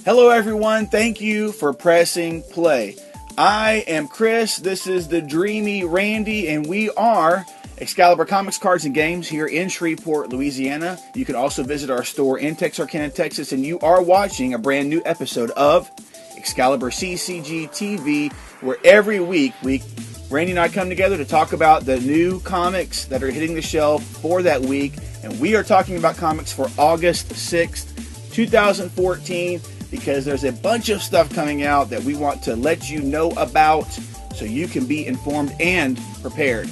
Hello everyone, thank you for pressing play. I am Chris, this is the dreamy Randy, and we are Excalibur Comics, Cards, and Games here in Shreveport, Louisiana. You can also visit our store in Texarkana, Texas, and you are watching a brand new episode of ExcaliburCCGTV, where every week Randy and I come together to talk about the new comics that are hitting the shelf for that week, and we are talking about comics for August 6th, 2014, because there's a bunch of stuff coming out that we want to let you know about so you can be informed and prepared.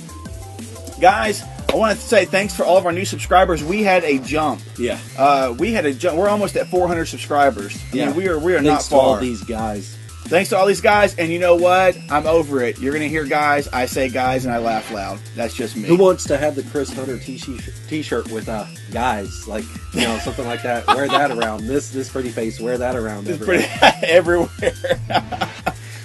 Guys, I want to say thanks for all of our new subscribers. We had a jump. Yeah. We had a jump. We're almost at 400 subscribers. Yeah. I mean, we are thanks not far. To all these guys. Thanks to all these guys, and you know what? I'm over it. You're going to hear guys, I say guys, and I laugh loud. That's just me. Who wants to have the Chris Hunter t-shirt with guys, like, you know, something like that? Wear that around. This pretty face, wear that around everywhere. Everywhere.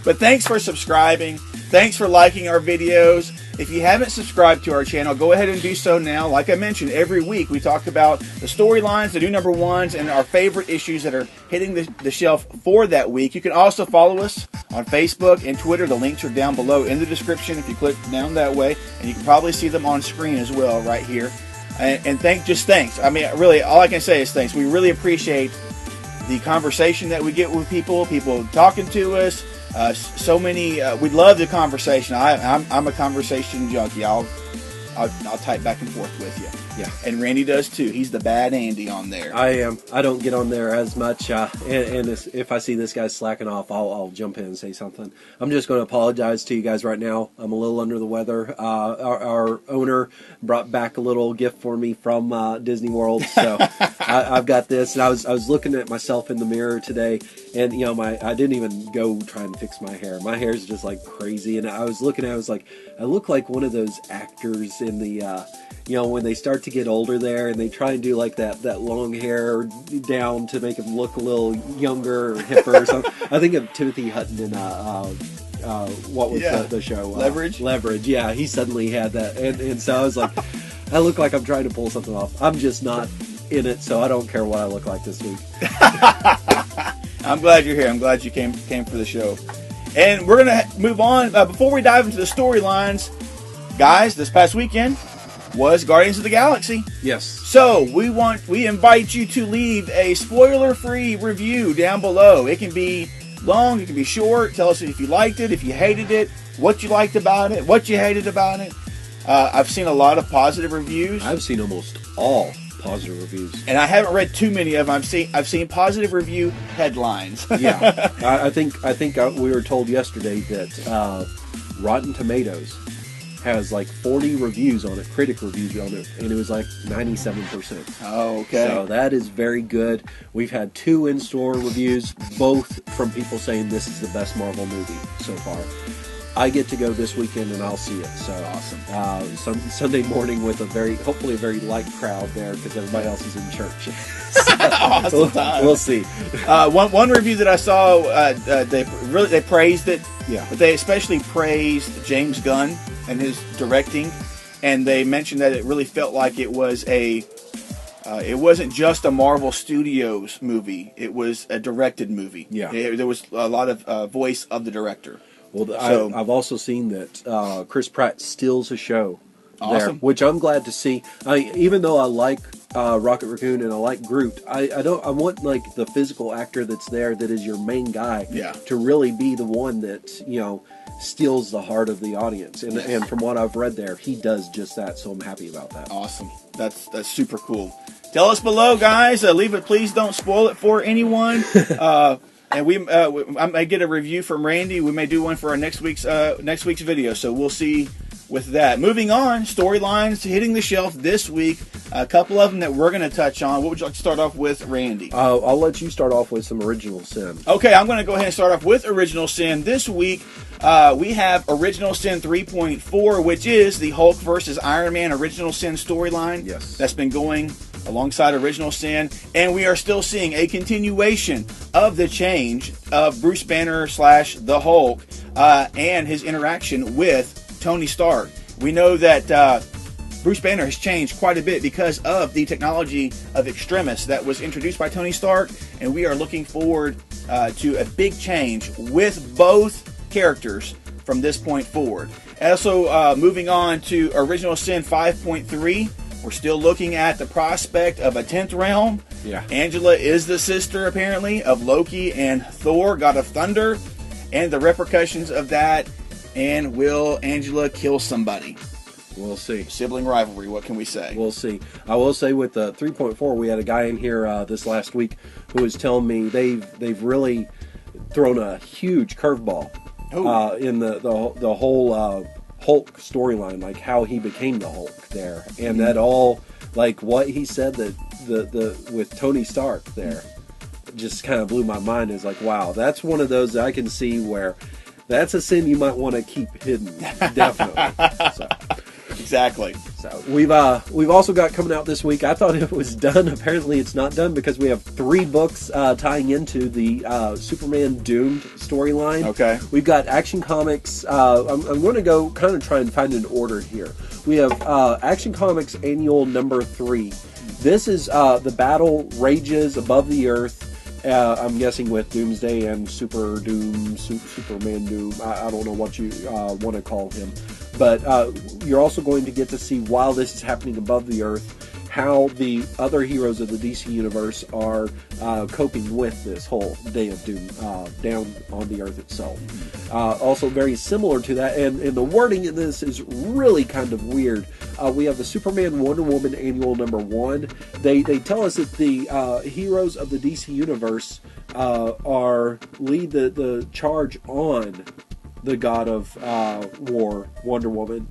But thanks for subscribing. Thanks for liking our videos. If you haven't subscribed to our channel, go ahead and do so now. Like I mentioned, every week we talk about the storylines, the new number ones, and our favorite issues that are hitting the shelf for that week. You can also follow us on Facebook and Twitter. The links are down below in the description if you click down that way. And you can probably see them on screen as well right here. And thanks. I mean, really, all I can say is thanks. We really appreciate the conversation that we get with people talking to us. So many. We love the conversation. I'm a conversation junkie. I'll type back and forth with you. Yeah. And Randy does too. He's the bad Andy on there. I am. I don't get on there as much. And if I see this guy slacking off, I'll jump in and say something. I'm just going to apologize to you guys right now. I'm a little under the weather. Our owner brought back a little gift for me from Disney World, so I've got this. And I was looking at myself in the mirror today, and you know, I didn't even go try and fix my hair. My hair's just like crazy, and I was looking at it, I was like, I look like one of those actors in the you know, when they start to get older there and they try and do like that long hair down to make them look a little younger or hipper or something. I think of Timothy Hutton in what was the show? Leverage? Leverage, yeah. He suddenly had that. And so I was like, I look like I'm trying to pull something off. I'm just not in it, so I don't care what I look like this week. I'm glad you're here. I'm glad you came for the show. And we're going to move on. Before we dive into the storylines, guys, this past weekend was Guardians of the Galaxy. Yes. So we invite you to leave a spoiler-free review down below. It can be long, it can be short. Tell us if you liked it, if you hated it, what you liked about it, what you hated about it. I've seen a lot of positive reviews. I've seen almost all positive reviews, and I haven't read too many of them. I've seen positive review headlines. Yeah, I think we were told yesterday that Rotten Tomatoes has like 40 reviews on it, critic reviews on it, and it was like 97%. Oh, okay. So that is very good. We've had 2 in-store reviews, both from people saying this is the best Marvel movie so far. I get to go this weekend and I'll see it. So awesome. Sunday morning with hopefully a very light crowd there because everybody else is in church. Awesome time. We'll see. One review that I saw, they praised it. Yeah. But they especially praised James Gunn and his directing, and they mentioned that it really felt like it was it wasn't just a Marvel Studios movie. It was a directed movie. Yeah. There was a lot of voice of the director. Well, I've also seen that Chris Pratt steals a show there, which I'm glad to see. Even though I like Rocket Raccoon and I like Groot, I want like the physical actor that's there that is your main guy to really be the one that, you know, steals the heart of the audience. And from what I've read there, he does just that, so I'm happy about that. Awesome. That's super cool. Tell us below, guys. Leave it. Please don't spoil it for anyone. And I may get a review from Randy. We may do one for our next week's video. So we'll see with that. Moving on, storylines hitting the shelf this week. A couple of them that we're going to touch on. What would you like to start off with, Randy? I'll let you start off with some Original Sin. Okay, I'm going to go ahead and start off with Original Sin. This week, we have Original Sin 3.4, which is the Hulk versus Iron Man Original Sin storyline. Yes. That's been going alongside Original Sin, and we are still seeing a continuation of the change of Bruce Banner / the Hulk and his interaction with Tony Stark. We know that Bruce Banner has changed quite a bit because of the technology of Extremis that was introduced by Tony Stark, and we are looking forward to a big change with both characters from this point forward. Also, moving on to Original Sin 5.3, we're still looking at the prospect of a 10th realm. Yeah. Angela is the sister, apparently, of Loki and Thor, God of Thunder, and the repercussions of that. And will Angela kill somebody? We'll see. Sibling rivalry, what can we say? We'll see. I will say with the 3.4, we had a guy in here this last week who was telling me they've really thrown a huge curveball in the whole Hulk storyline, like how he became the Hulk there, and that all, like what he said that the with Tony Stark there, just kind of blew my mind. Is like, wow, that's one of those that I can see where that's a sin you might want to keep hidden, definitely. So. Exactly. So we've also got coming out this week. I thought it was done. Apparently, it's not done because we have 3 books tying into the Superman Doomed storyline. Okay. We've got Action Comics. I'm going to go kind of try and find an order here. We have Action Comics Annual number 3. This is the battle rages above the Earth. I'm guessing with Doomsday and Superman Doom. I don't know what you want to call him. But you're also going to get to see, while this is happening above the Earth, how the other heroes of the DC Universe are coping with this whole Day of Doom down on the Earth itself. Also very similar to that, and the wording in this is really kind of weird. We have the Superman Wonder Woman Annual number 1. They tell us that the heroes of the DC Universe lead the charge on the god of war, Wonder Woman.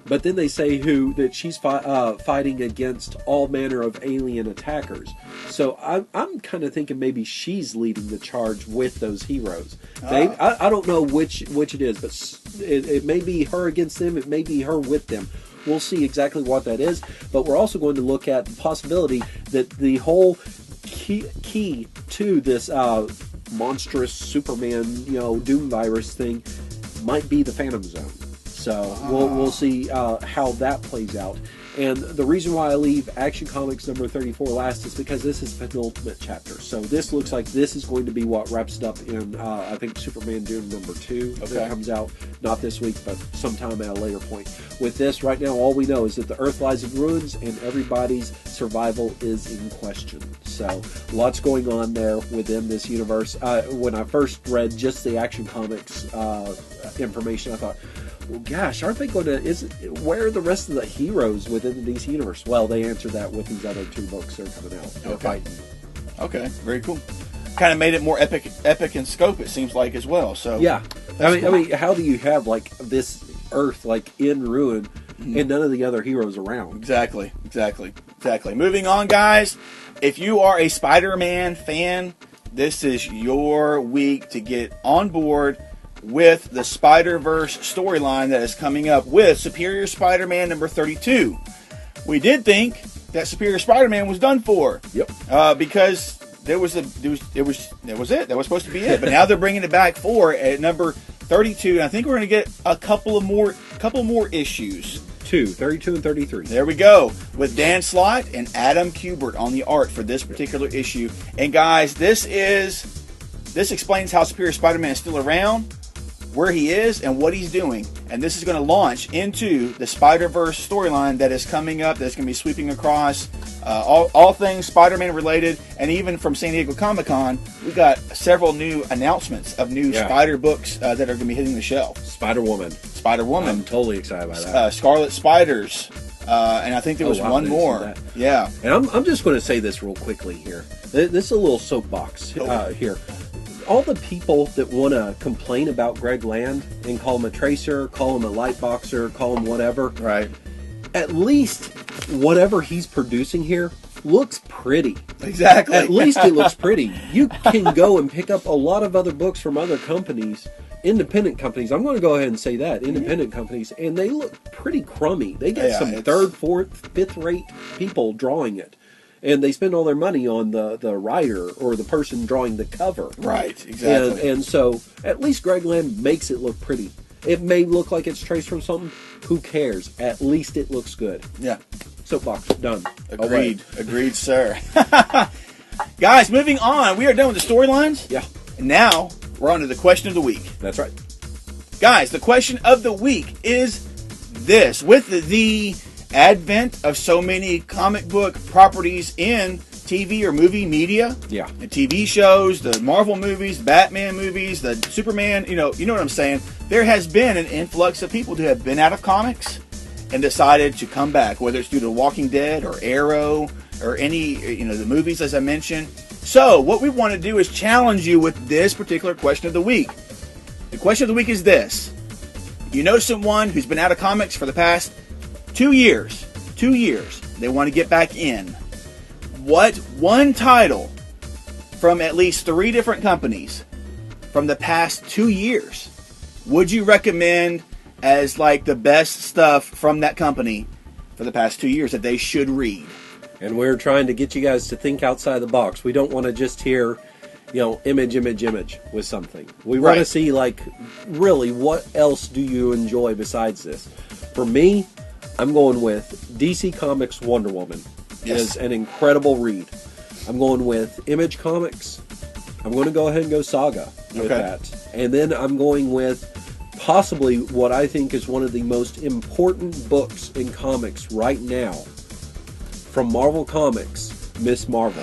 But then they say that she's fighting against all manner of alien attackers. So I'm kind of thinking maybe she's leading the charge with those heroes. I don't know which it is, but it may be her against them. It may be her with them. We'll see exactly what that is. But we're also going to look at the possibility that the whole key to this monstrous Superman, Doom virus thing might be the Phantom Zone. So we'll see how that plays out. And the reason why I leave Action Comics number 34 last is because this is the penultimate chapter. So this looks like this is going to be what wraps it up in, I think, Superman Doom number 2. Okay. That comes out not this week, but sometime at a later point. With this, right now, all we know is that the Earth lies in ruins and everybody's survival is in question. So lots going on there within this universe. When I first read just the Action Comics information, I thought, well, gosh, aren't they going to... where are the rest of the heroes within the DC Universe? Well, they answered that with these other 2 books that are coming out. They're fighting. Okay, very cool. Kind of made it more epic in scope, it seems like, as well. So yeah. I mean, how do you have, like, this Earth, like, in ruin, and none of the other heroes around? Exactly. Moving on, guys. If you are a Spider-Man fan, this is your week to get on board with the Spider-Verse storyline that is coming up with Superior Spider-Man number 32. We did think that Superior Spider-Man was done for. Yep. Because that was it. That was supposed to be it. But now they're bringing it back for at number 32, and I think we're going to get a couple more issues. 32 and 33. There we go, with Dan Slott and Adam Kubert on the art for this particular issue. And guys, this explains how Superior Spider-Man is still around, where he is, and what he's doing. And this is going to launch into the Spider-Verse storyline that is coming up, that's going to be sweeping across all things Spider-Man related. And even from San Diego Comic-Con, we got several new announcements of new Spider books that are going to be hitting the shelf. Spider-Woman. I'm totally excited about that. Scarlet Spiders. And I think there was one more. Yeah. And I'm just going to say this real quickly here. This is a little soapbox here. All the people that want to complain about Greg Land and call him a tracer, call him a light boxer, call him whatever. Right. At least whatever he's producing here looks pretty. Exactly. At least it looks pretty. You can go and pick up a lot of other books from other companies, independent companies. I'm going to go ahead and say that. Independent companies. And they look pretty crummy. They get some 3rd, 4th, 5th rate people drawing it. And they spend all their money on the writer or the person drawing the cover. Right, exactly. And so, at least Greg Land makes it look pretty. It may look like it's traced from something. Who cares? At least it looks good. Yeah. Soapbox, done. Agreed, sir. Guys, moving on. We are done with the storylines. Yeah. And now we're on to the question of the week. That's right. Guys, the question of the week is this. With the advent of so many comic book properties in TV or movie media, Yeah. the TV shows, the Marvel movies, Batman movies, the Superman, you know what I'm saying. There has been an influx of people who have been out of comics and decided to come back, whether it's due to Walking Dead or Arrow or any, the movies as I mentioned. So what we want to do is challenge you with this particular question of the week. The question of the week is this. You know someone who's been out of comics for the past 2 years. 2 years. They want to get back in. What one title from at least 3 different companies from the past 2 years would you recommend as like the best stuff from that company for the past 2 years that they should read? And we're trying to get you guys to think outside the box. We don't want to just hear, image with something. We want to see, really, what else do you enjoy besides this? For me, I'm going with DC Comics Wonder Woman. Yes. Is an incredible read. I'm going with Image Comics. I'm going to go ahead and go Saga with that. And then I'm going with possibly what I think is one of the most important books in comics right now from Marvel Comics, Miss Marvel.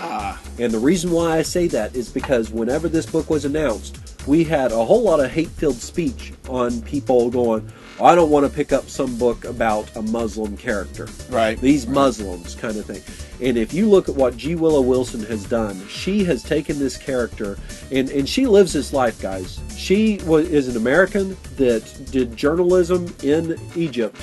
And the reason why I say that is because whenever this book was announced, we had a whole lot of hate-filled speech on people going, I don't want to pick up some book about a Muslim character. Right. These Muslims kind of thing. And if you look at what G. Willow Wilson has done, she has taken this character, and she lives this life, guys. She is an American that did journalism in Egypt,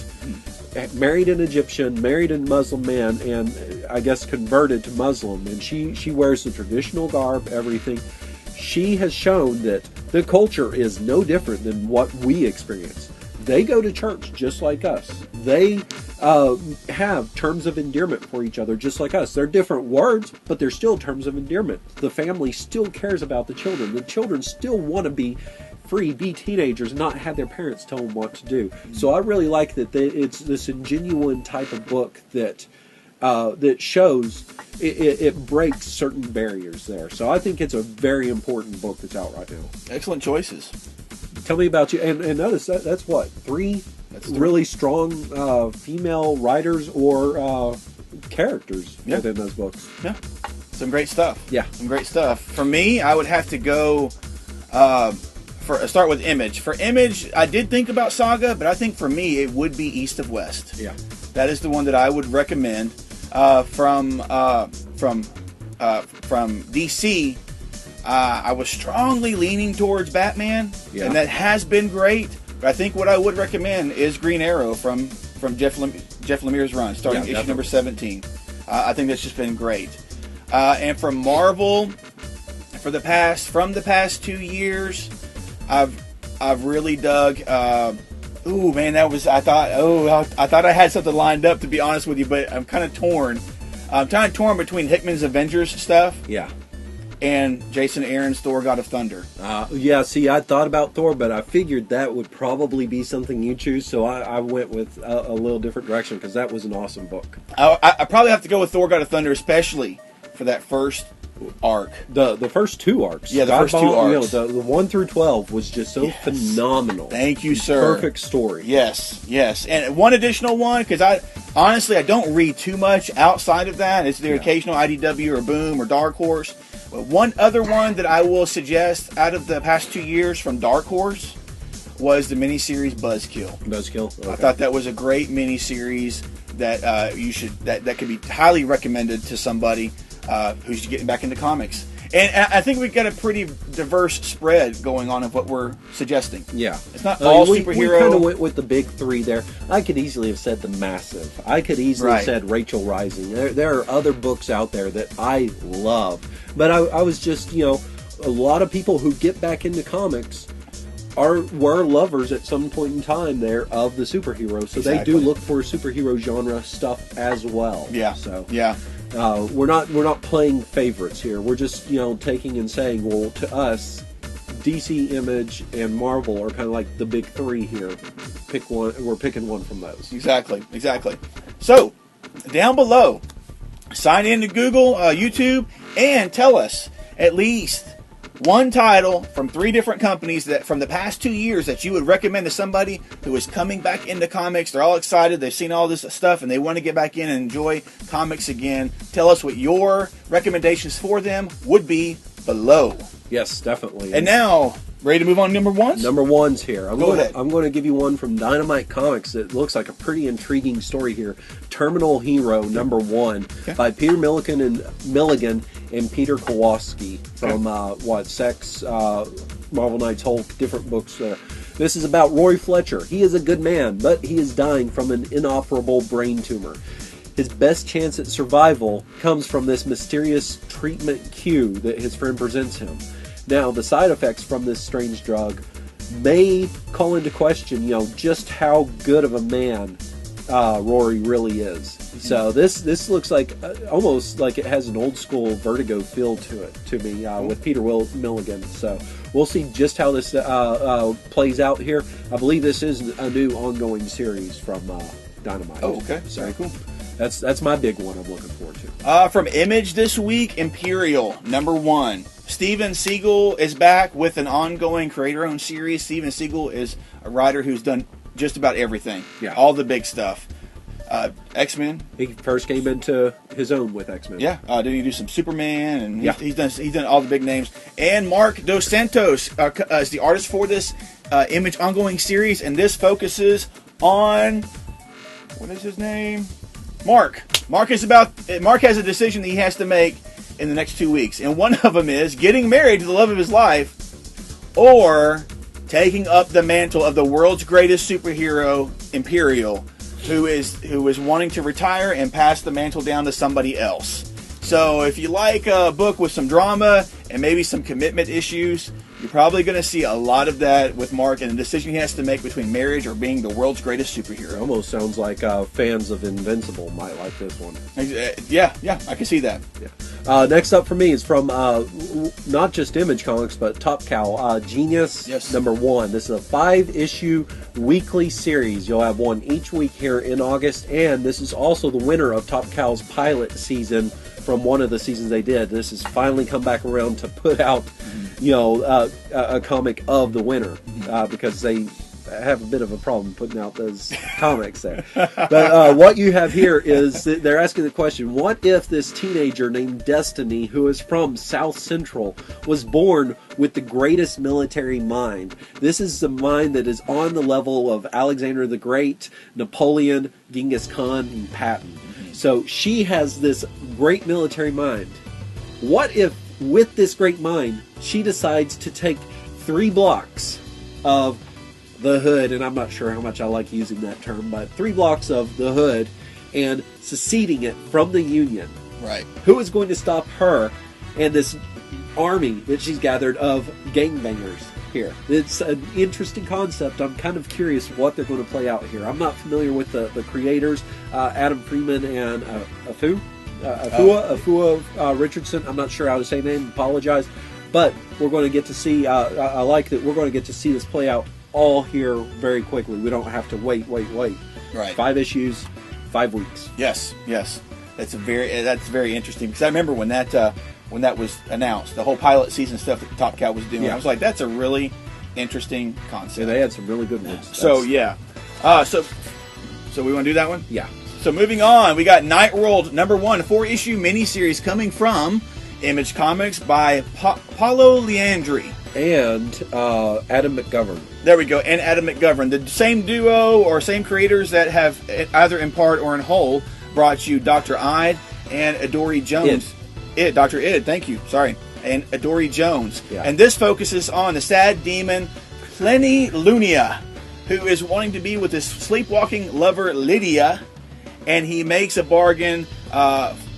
married an Egyptian, married a Muslim man, and I guess converted to Muslim. And she wears the traditional garb, everything. She has shown that the culture is no different than what we experience. They go to church just like us. They have terms of endearment for each other just like us. They're different words, but they're still terms of endearment. The family still cares about the children. The children still want to be free, be teenagers, and not have their parents tell them what to do. So I really like that it's this genuine type of book that shows it breaks certain barriers there. So I think it's a very important book that's out right now. Excellent choices. Tell me about you. And notice that's what, 3 really strong female writers or characters within those books. Yeah. Some great stuff. Yeah. Some great stuff. For me, I would have to go start with Image. For Image, I did think about Saga, but I think for me it would be East of West. Yeah. That is the one that I would recommend. From DC, I was strongly leaning towards Batman, and that has been great. But I think what I would recommend is Green Arrow from Jeff Lemire's run, starting issue number 17. I think that's just been great. And from Marvel, from the past 2 years, I've really dug. Ooh, man, I thought I had something lined up, to be honest with you, but I'm kind of torn. I'm kind of torn between Hickman's Avengers stuff. Yeah. And Jason Aaron's Thor: God of Thunder. See, I thought about Thor, but I figured that would probably be something you choose, so I went with a little different direction, because that was an awesome book. I probably have to go with Thor: God of Thunder, especially for that first arc. The first 2 arcs. Yeah, the first 2 arcs. The 1 through 12 was just so phenomenal. Thank you, sir. Perfect story. Yes. And one additional one, because I don't read too much outside of that. It's the occasional IDW or Boom or Dark Horse. But one other one that I will suggest out of the past 2 years from Dark Horse was the miniseries Buzzkill. Okay. I thought that was a great miniseries that that could be highly recommended to somebody who's getting back into comics. And I think we've got a pretty diverse spread going on of what we're suggesting. Yeah. It's not all we superhero. We kind of went with the big 3 there. I could easily have said The Massive. I could easily have said Rachel Rising. There are other books out there that I love. But I was just, a lot of people who get back into comics were lovers at some point in time there of the superheroes. So they do look for superhero genre stuff as well. Yeah. So yeah. We're not playing favorites here. We're just taking and saying, well, to us, DC, Image, and Marvel are kind of like the big 3 here. Pick one. We're picking one from those. Exactly. So down below, sign in to Google, YouTube, And tell us at least one title from 3 different companies that from the past 2 years that you would recommend to somebody who is coming back into comics. They're all excited. They've seen all this stuff and they want to get back in and enjoy comics again. Tell us what your recommendations for them would be below. Yes, definitely. And now, ready to move on to number ones? Number one's here. Go ahead. I'm going to give you one from Dynamite Comics that looks like a pretty intriguing story here. Terminal Hero number 1 by Peter Milligan and Peter Kowalski from Sex, Marvel Knights Hulk, different books. This is about Roy Fletcher. He is a good man, but he is dying from an inoperable brain tumor. His best chance at survival comes from this mysterious treatment cue that his friend presents him. Now, the side effects from this strange drug may call into question, just how good of a man Rory really is. So this looks like almost like it has an old school Vertigo feel to it to me with Peter Milligan. So we'll see just how this plays out here. I believe this is a new ongoing series from Dynamite. Oh, okay. So very cool. That's my big one I'm looking forward to. From Image this week, Imperial number 1. Steven Seagle is back with an ongoing creator-owned series. Steven Seagle is a writer who's done just about everything. Yeah. All the big stuff. X-Men. He first came into his own with X-Men. Yeah. Didn't he do some Superman? And he's done all the big names. And Mark Dos Santos is the artist for this Image ongoing series, and this focuses on what is his name? Mark. Mark has a decision that he has to make in the next 2 weeks, and one of them is getting married to the love of his life, or taking up the mantle of the world's greatest superhero, Imperial, who is wanting to retire and pass the mantle down to somebody else. So if you like a book with some drama and maybe some commitment issues, you're probably going to see a lot of that with Mark and the decision he has to make between marriage or being the world's greatest superhero. It almost sounds like fans of Invincible might like this one. Yeah, I can see that. Yeah. Next up for me is from not just Image Comics, but Top Cow. Genius number 1. This is a 5-issue weekly series. You'll have one each week here in August, and this is also the winner of Top Cow's pilot season from one of the seasons they did. This has finally come back around to put out, a comic of the winner because they have a bit of a problem putting out those comics there. But what you have here is that they're asking the question, what if this teenager named Destiny, who is from South Central, was born with the greatest military mind? This is the mind that is on the level of Alexander the Great, Napoleon, Genghis Khan, and Patton. So she has this great military mind. What if, with this great mind, she decides to take 3 blocks of the hood, and I'm not sure how much I like using that term, but 3 blocks of the hood and seceding it from the Union? Right. Who is going to stop her and this army that she's gathered of gangbangers here? It's an interesting concept. I'm kind of curious what they're going to play out here. I'm not familiar with the creators, Adam Freeman and Afua Richardson. I'm not sure how to say name. Apologize. But we're going to get to see, I like that we're going to get to see this play out all here very quickly. We don't have to wait. Right. 5 issues, 5 weeks. Yes. That's very interesting, because I remember when that was announced, the whole pilot season stuff that Top Cow was doing. I was like, that's a really interesting concept. Yeah, they had some really good ones. So we want to do that one? Yeah. So moving on, we got Nightworld number 1, a 4-issue miniseries coming from Image Comics by Paulo Leandri and Adam McGovern. There we go, and Adam McGovern. The same duo or same creators that have either in part or in whole brought you Dr. Ide and Adori Jones. Dr. Id, thank you. Sorry. And Adori Jones. Yeah. And this focuses on the sad demon Plenilunia, who is wanting to be with his sleepwalking lover Lydia, and he makes a bargain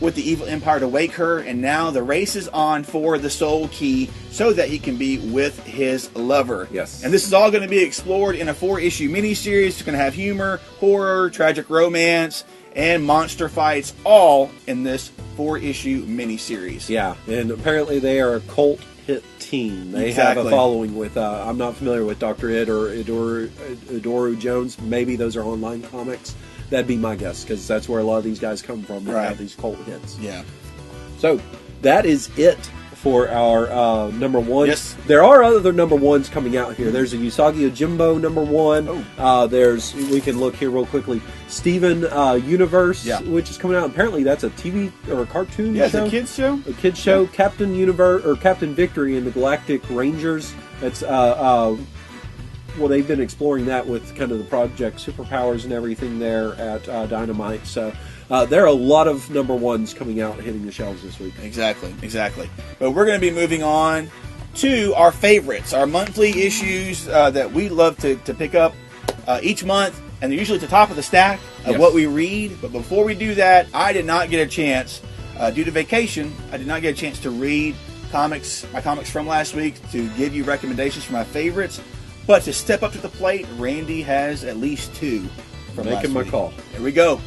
with the evil empire to wake her, and now the race is on for the soul key so that he can be with his lover. Yes. And this is all going to be explored in a 4-issue miniseries. It's going to have humor, horror, tragic romance, and monster fights, all in this 4-issue miniseries. Yeah, and apparently they are a cult hit team. They have a following with, I'm not familiar with Dr. Id or Adoru Jones. Maybe those are online comics. That'd be my guess, because that's where a lot of these guys come from. They have these cult hits. Yeah. So that is it for our number one. Yes. There are other number ones coming out here. There's a Usagi Yojimbo number one. Oh. We can look here real quickly. Steven Universe, which is coming out. Apparently that's a TV or a cartoon show. Yeah, it's a kids show. A kids show. Yeah. Captain Universe or Captain Victory and the Galactic Rangers. That's well, they've been exploring that with kind of the Project Superpowers and everything there at Dynamite. So there are a lot of number ones coming out hitting the shelves this week. Exactly. But we're going to be moving on to our favorites, our monthly issues that we love to pick up each month, and they're usually at the top of the stack of what we read. But before we do that, I did not get a chance, due to vacation, I did not get a chance to read my comics from last week, to give you recommendations for my favorites. But to step up to the plate, Randy has at least two from last week. Making my call. There we go.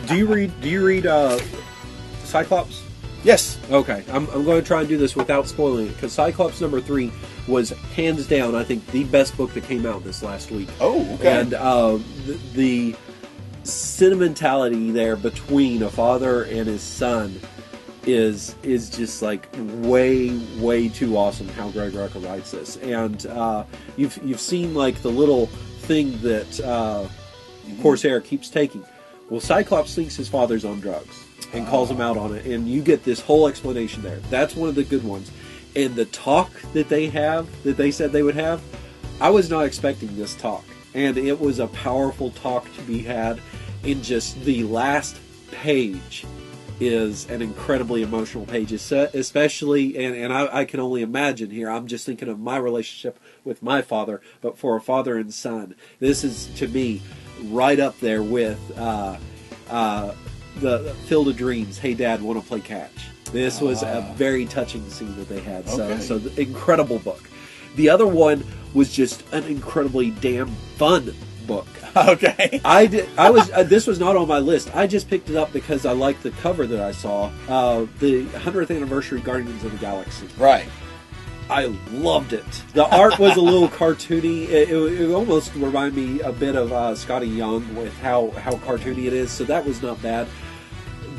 Do you read Cyclops? Yes. Okay, I'm going to try and do this without spoiling it, because Cyclops number 3 was hands down, I think, the best book that came out this last week. Oh, okay. And the sentimentality there between a father and his son is just like way too awesome. How Greg Rucka writes this, and you've seen like the little thing that Corsair keeps taking. Well, Cyclops thinks his father's on drugs and calls him out on it, and you get this whole explanation there. That's one of the good ones. And the talk that they said they would have, I was not expecting this talk. And it was a powerful talk to be had. In just the last page is an incredibly emotional page, especially, and I can only imagine here, I'm just thinking of my relationship with my father, but for a father and son, this is, to me, right up there with the Field of Dreams, Hey Dad, Want to Play Catch. This was a very touching scene that they had. Okay. So the incredible book. The other one was just an incredibly damn fun book. Okay. This was not on my list. I just picked it up because I liked the cover that I saw. The 100th anniversary Guardians of the Galaxy. Right. I loved it. The art was a little cartoony. It almost reminded me a bit of Scotty Young with how cartoony it is. So that was not bad.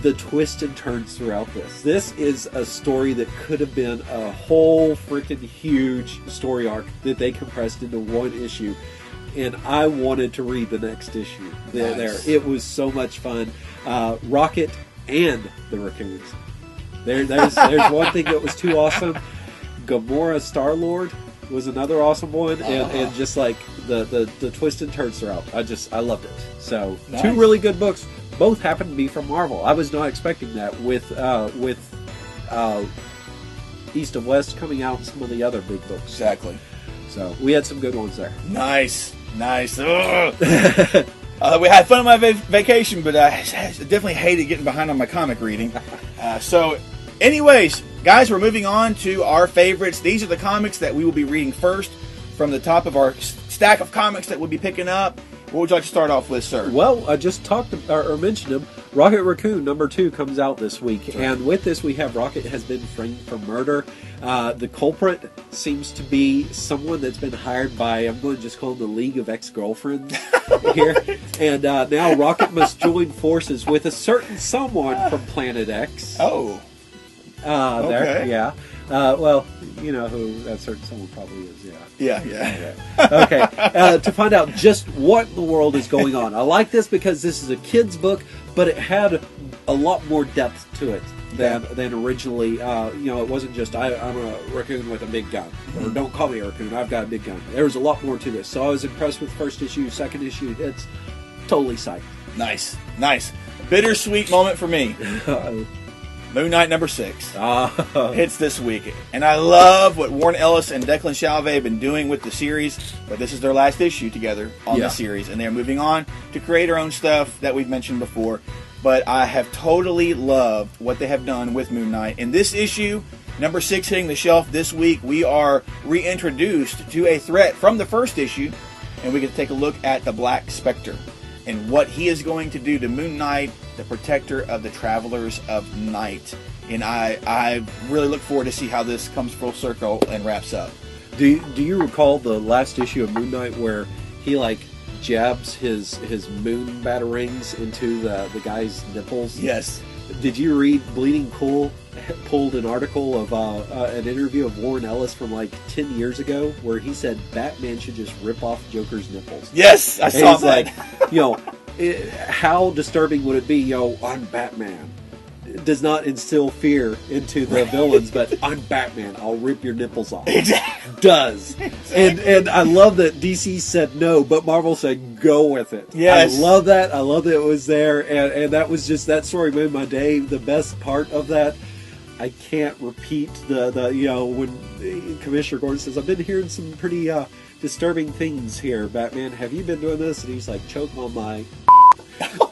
The twists and turns throughout this. This is a story that could have been a whole freaking huge story arc that they compressed into one issue. And I wanted to read the next issue. Nice. It was so much fun. Rocket and the Raccoons. There's one thing that was too awesome. Gamora Star-Lord was another awesome one, and just like the twist and turns throughout. I loved it. So nice. Two really good books. Both happen to be from Marvel. I was not expecting that with East of West coming out and some of the other big books. Exactly. So we had some good ones there. Nice. We had fun on my vacation, but I definitely hated getting behind on my comic reading. So anyways, guys, we're moving on to our favorites. These are the comics that we will be reading first from the top of our stack of comics that we'll be picking up. What would you like to start off with, sir? Well, I just mentioned him. Rocket Raccoon number 2 comes out this week, and with this we have Rocket has been framed for murder. The culprit seems to be someone that's been hired by, I'm going to just call him the League of Ex-Girlfriends here. And now Rocket must join forces with a certain someone from Planet X. Oh. Okay. There, yeah. Well, you know who that certain someone probably is, Yeah. Okay. To find out just what in the world is going on. I like this because this is a kid's book, but it had a lot more depth to it than originally. It wasn't just I'm a raccoon with a big gun, or don't call me a raccoon, I've got a big gun. There was a lot more to this, so I was impressed with first issue, second issue. It's totally psyched. Nice. Bittersweet moment for me. Moon Knight number 6 hits this week, and I love what Warren Ellis and Declan Shalvey have been doing with the series, but this is their last issue together on the series, and they're moving on to create their own stuff that we've mentioned before. But I have totally loved what they have done with Moon Knight. In this issue, number 6 hitting the shelf this week, we are reintroduced to a threat from the first issue, and we get to take a look at the Black Spectre and what he is going to do to Moon Knight, the protector of the Travelers of Night. And I really look forward to see how this comes full circle and wraps up. Do you recall the last issue of Moon Knight where he jabs his moon batarangs into the guy's nipples? Yes. Did you read Bleeding Cool pulled an article of an interview of Warren Ellis from like 10 years ago where he said Batman should just rip off Joker's nipples? Yes, I saw that. Like, how disturbing would it be? I'm Batman. It does not instill fear into the villains, but I'm Batman. I'll rip your nipples off. Exactly. Does. Exactly. And I love that DC said no, but Marvel said go with it. Yes. I love that. I love that it was there, and that was just, that story made my day. The best part of that, I can't repeat the when Commissioner Gordon says, I've been hearing some pretty disturbing things here, Batman. Have you been doing this? And he's like, choke on my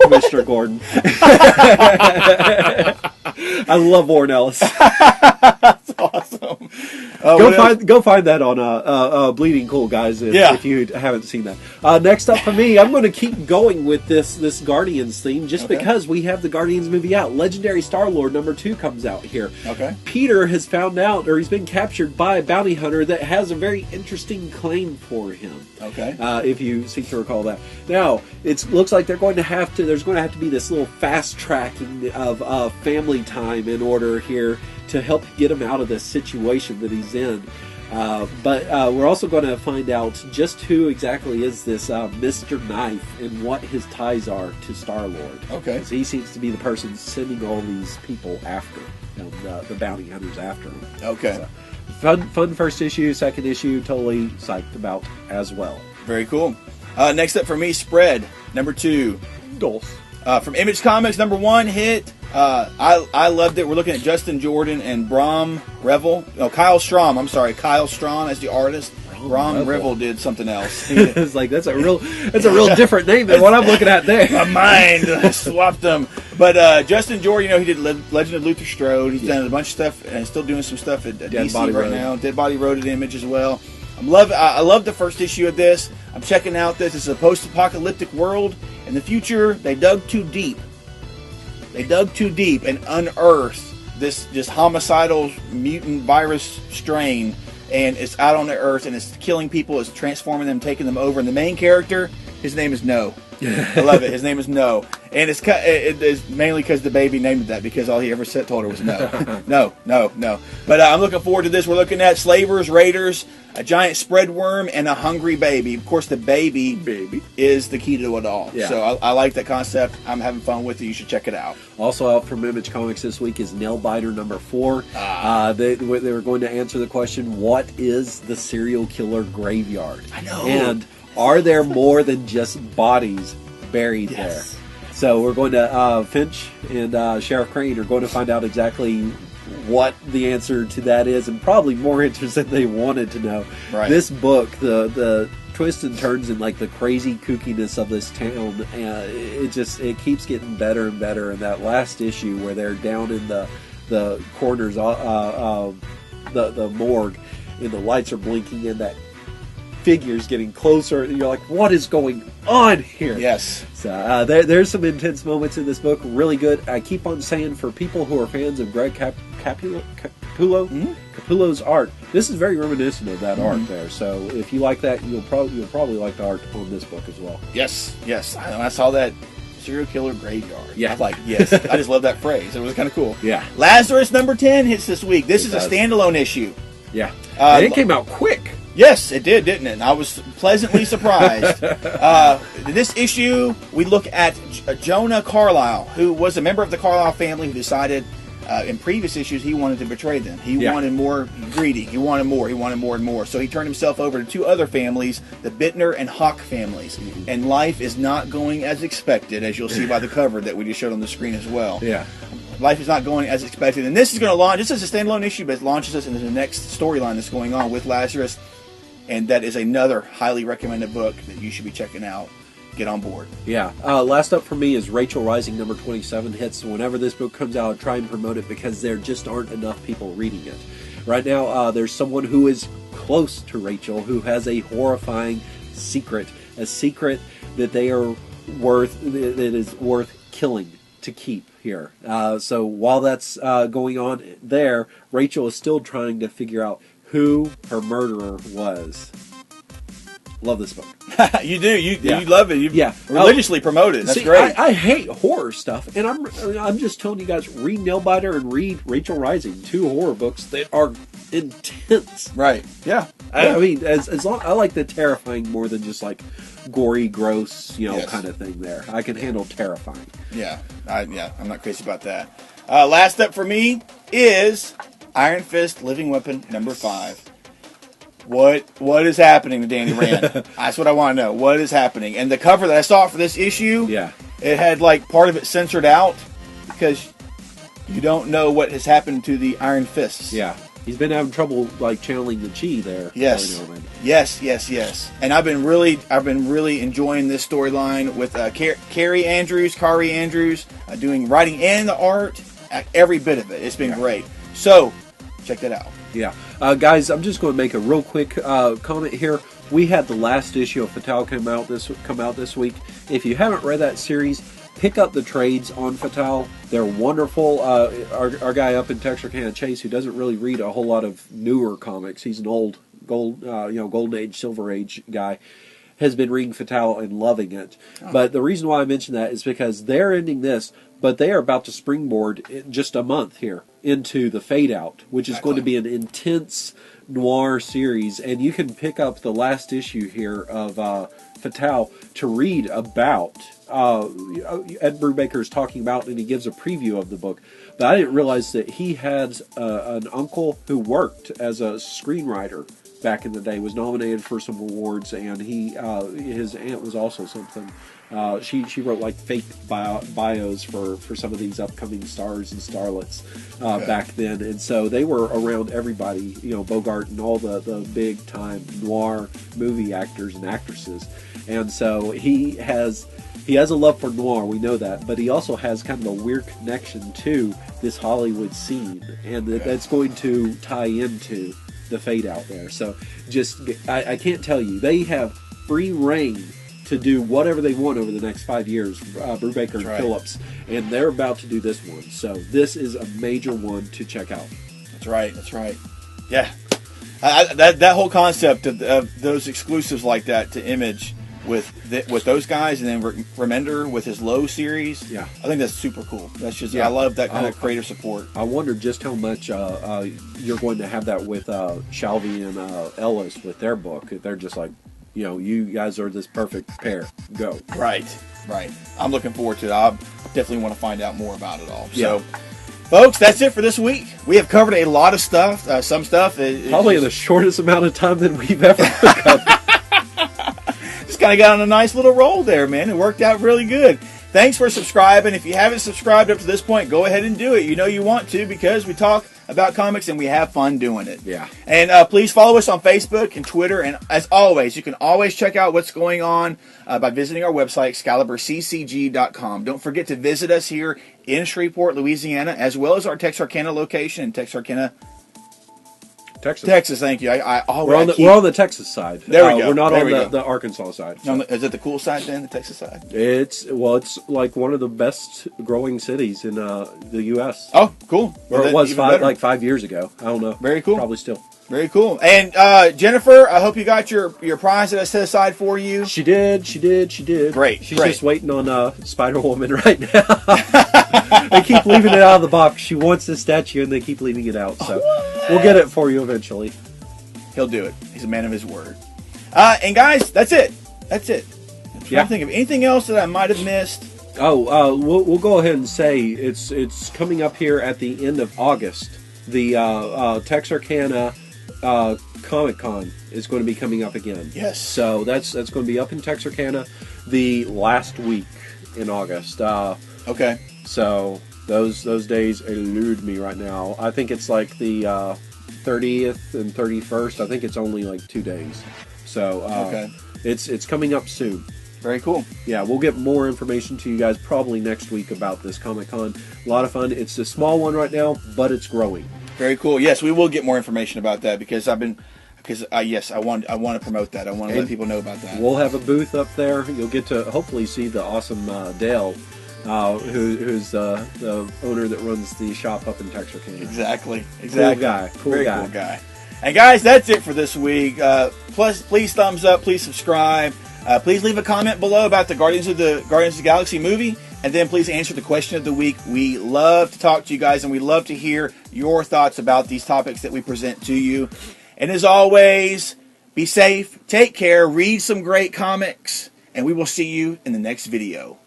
Commissioner Gordon. I love Warren Ellis. That's awesome. Go find that on Bleeding Cool, guys, if you haven't seen that. Next up for me, I'm going to keep going with this Guardians theme just because we have the Guardians movie out. Legendary Star-Lord #2 comes out here. Okay. Peter has found out, or he's been captured by a bounty hunter that has a very interesting claim for him. Okay. If you seem to recall that. Now, it looks like there's going to have to be this little fast tracking of family time in order here to help get him out of this situation that he's in. But we're also going to find out just who exactly is this Mr. Knife and what his ties are to Star-Lord. Okay. Because he seems to be the person sending all these people after him, the bounty hunters after him. Okay. So, fun first issue, second issue, totally psyched about as well. Very cool. Next up for me, Spread #2. Dose. From Image Comics, #1 hit. I loved it. We're looking at Justin Jordan and Brom Revel. No, Kyle Strahm. I'm sorry, Kyle Strahm as the artist. Brom Revel did something else. It's like that's a real different name than what I'm looking at there. My mind swapped them. But Justin Jordan, he did Legend of Luther Strode. He's done a bunch of stuff and still doing some stuff at DC right now. Dead Body Road at Image as well. I love the first issue of this. I'm checking out this. It's a post-apocalyptic world. In the future, they dug too deep. They dug too deep and unearthed this just homicidal mutant virus strain, and it's out on the earth and it's killing people. It's transforming them, taking them over. And the main character, his name is No. I love it. His name is No, and it's mainly because the baby named it that, because all he ever told her was no, no. But I'm looking forward to this. We're looking at slavers, raiders, a giant spread worm, and a hungry baby. Of course, the baby is the key to it all. Yeah. So I like that concept. I'm having fun with it. You should check it out. Also out from Image Comics this week is Nailbiter #4. They were going to answer the question, what is the serial killer graveyard? I know. And are there more than just bodies buried there? So we're going to, Finch and Sheriff Crane are going to find out exactly what the answer to that is, and probably more answers than they wanted to know. Right. This book, the twists and turns and like the crazy kookiness of this town, it keeps getting better and better. And that last issue where they're down in the corners, the morgue, and the lights are blinking, and that figure's getting closer, and you're like, what is going on here? Yes. So there's some intense moments in this book. Really good. I keep on saying, for people who are fans of Greg Capullo's art, this is very reminiscent of that art there. So if you like that, you'll probably like the art on this book as well. Yes. I saw that serial killer graveyard. Yeah. I was like, yes. I just love that phrase. It was kind of cool. Yeah. Lazarus #10 hits this week. This is a standalone issue. Yeah. And it came out quick. Yes, it did, didn't it? And I was pleasantly surprised. This issue, we look at Jonah Carlyle, who was a member of the Carlyle family who decided in previous issues he wanted to betray them. He wanted more, greedy. He wanted more and more. So he turned himself over to two other families, the Bittner and Hawk families. And life is not going as expected, as you'll see by the cover that we just showed on the screen as well. Yeah. Life is not going as expected. And this is going to launch, this is a standalone issue, but it launches us into the next storyline that's going on with Lazarus. And that is another highly recommended book that you should be checking out. Get on board. Yeah. Last up for me is Rachel Rising #27 hits. Whenever this book comes out, I try and promote it because there just aren't enough people reading it. Right now, there's someone who is close to Rachel who has a horrifying secret. A secret that that is worth killing to keep here. So while that's going on there, Rachel is still trying to figure out who her murderer was. love this book. You do. You love it. You religiously promote it. That's See, great. I hate horror stuff, and I'm just telling you guys, read Nailbiter and read Rachel Rising, 2 horror books that are intense. Right. Yeah. I mean, as long I like the terrifying more than just like gory, gross, kind of thing. There, I can handle terrifying. Yeah. I'm not crazy about that. Last up for me is Iron Fist Living Weapon number 5. What is happening to Danny Rand? That's what I want to know. What is happening? And the cover that I saw for this issue, it had like part of it censored out because you don't know what has happened to the Iron Fists. Yeah, he's been having trouble like channeling the chi there. Yes, yes. And I've been really enjoying this storyline with Kari Andrews doing writing and the art, every bit of it. It's been great. So check that out. Yeah. Guys, I'm just going to make a real quick comment here. We had the last issue of Fatale come out this week. If you haven't read that series, pick up the trades on Fatale. They're wonderful. Our guy up in Texarkana, Chase, who doesn't really read a whole lot of newer comics, he's an old Golden Age, Silver Age guy, has been reading Fatale and loving it. Oh. But the reason why I mention that is because they're ending this, but they are about to springboard in just a month here into the Fade Out, which is going to be an intense noir series. And you can pick up the last issue here of Fatale to read about. Ed Brubaker is talking about, and he gives a preview of the book. But I didn't realize that he had an uncle who worked as a screenwriter back in the day, was nominated for some awards, and his aunt was also something. She wrote like fake bios for some of these upcoming stars and starlets back then, and so they were around everybody, Bogart and all the big time noir movie actors and actresses, and so he has a love for noir, we know that, but he also has kind of a weird connection to this Hollywood scene, and that's going to tie into the Fade Out there. So I can't tell you, they have free reign to do whatever they want over the next 5 years, Brubaker and Phillips, and they're about to do this one. So this is a major one to check out. That's right. Yeah, that whole concept of those exclusives like that to Image with those guys, and then Remender with his Low series. Yeah, I think that's super cool. That's just I love that kind of creative support. I wonder just how much you're going to have that with Shalvey and Ellis with their book. They're just like, you guys are this perfect pair. Go. Right. I'm looking forward to it. I definitely want to find out more about it all. So, folks, that's it for this week. We have covered a lot of stuff. Some stuff probably in the shortest amount of time that we've ever covered. Just kind of got on a nice little roll there, man. It worked out really good. Thanks for subscribing. If you haven't subscribed up to this point, go ahead and do it. You want to, because we talk about comics and we have fun doing it. Yeah. And please follow us on Facebook and Twitter. And as always, you can always check out what's going on by visiting our website, ExcaliburCCG.com. Don't forget to visit us here in Shreveport, Louisiana, as well as our Texarkana location in Texarkana, Texas. Thank you. We're on the Texas side. There we go. We're not on the Arkansas side. So. Is it the cool side then, the Texas side? It's like one of the best growing cities in the U.S. Oh, cool. Or it was 5 years ago. I don't know. Very cool. Probably still. Very cool. And Jennifer, I hope you got your prize that I set aside for you. She did. Great. She's just waiting on Spider-Woman right now. They keep leaving it out of the box. She wants this statue, and they keep leaving it out. So we'll get it for you eventually. He'll do it. He's a man of his word. And guys, that's it. I'm trying to think of anything else that I might have missed. We'll go ahead and say it's coming up here at the end of August. The Texarkana Comic Con is going to be coming up again. Yes. So that's going to be up in Texarkana the last week in August. Okay. So those days elude me right now. I think it's like the 30th and 31st. I think it's only like 2 days. So it's coming up soon. Very cool. Yeah, we'll get more information to you guys probably next week about this Comic-Con. A lot of fun. It's a small one right now, but it's growing. Very cool. Yes, we will get more information about that because I want to promote that. I want to let people know about that. We'll have a booth up there. You'll get to hopefully see the awesome Dale, who's the owner that runs the shop up in Texarkana. Exactly. Cool guy. Very cool guy. And guys, that's it for this week. Please thumbs up, please subscribe. Please leave a comment below about the Guardians of the Galaxy movie, and then please answer the question of the week. We love to talk to you guys, and we love to hear your thoughts about these topics that we present to you. And as always, be safe, take care, read some great comics, and we will see you in the next video.